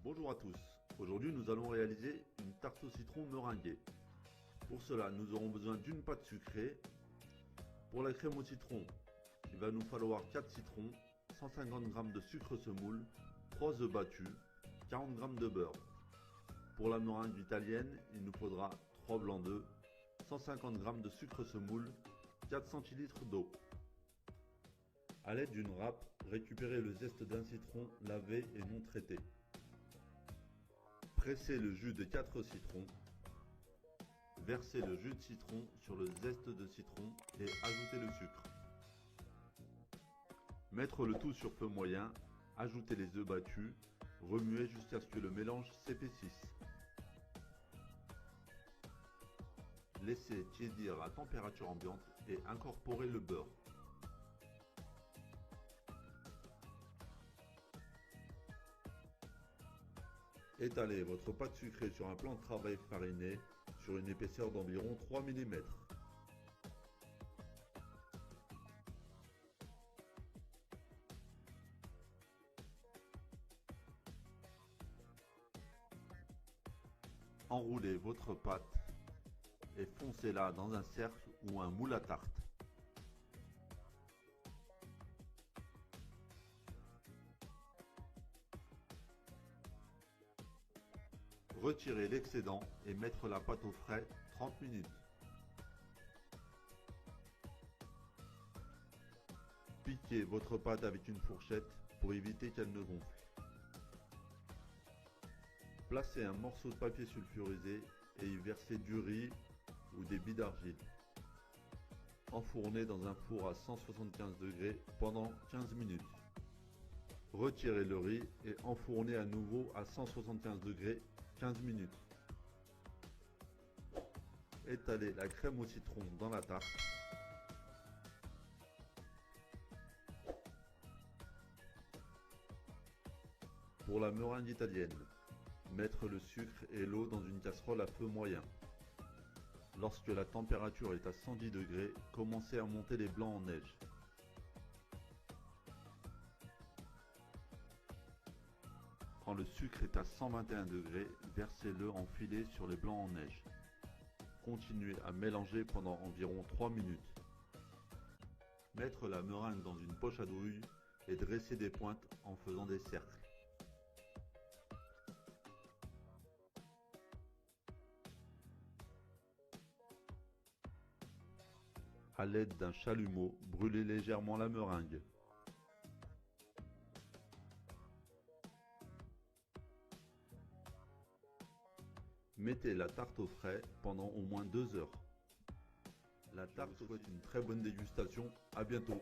Bonjour à tous, aujourd'hui nous allons réaliser une tarte au citron meringuée. Pour cela nous aurons besoin d'une pâte sucrée. Pour la crème au citron, il va nous falloir 4 citrons, 150 g de sucre semoule, 3 œufs battus, 40 g de beurre. Pour la meringue italienne, il nous faudra 3 blancs d'œufs, 150 g de sucre semoule, 4 centilitres d'eau. A l'aide d'une râpe, récupérez le zeste d'un citron lavé et non traité. Pressez le jus de 4 citrons. Versez le jus de citron sur le zeste de citron et ajoutez le sucre. Mettre le tout sur feu moyen, ajoutez les œufs battus, remuez jusqu'à ce que le mélange s'épaississe. Laissez tiédir à température ambiante et incorporez le beurre. Étalez votre pâte sucrée sur un plan de travail fariné sur une épaisseur d'environ 3 mm. Enroulez votre pâte et foncez-la dans un cercle ou un moule à tarte. Retirez l'excédent et mettre la pâte au frais 30 minutes. Piquez votre pâte avec une fourchette pour éviter qu'elle ne gonfle. Placez un morceau de papier sulfurisé et y versez du riz ou des billes d'argile. Enfournez dans un four à 175 degrés pendant 15 minutes. Retirez le riz et enfournez à nouveau à 175 degrés 15 minutes. Étalez la crème au citron dans la tarte. Pour la meringue italienne, mettre le sucre et l'eau dans une casserole à feu moyen. Lorsque la température est à 110 degrés, commencez à monter les blancs en neige. Quand le sucre est à 121 degrés, versez-le en filets sur les blancs en neige. Continuez à mélanger pendant environ 3 minutes. Mettre la meringue dans une poche à douille et dresser des pointes en faisant des cercles. A l'aide d'un chalumeau, brûlez légèrement la meringue. Mettez la tarte au frais pendant au moins 2 heures. La tarte souhaite une très bonne dégustation, à bientôt.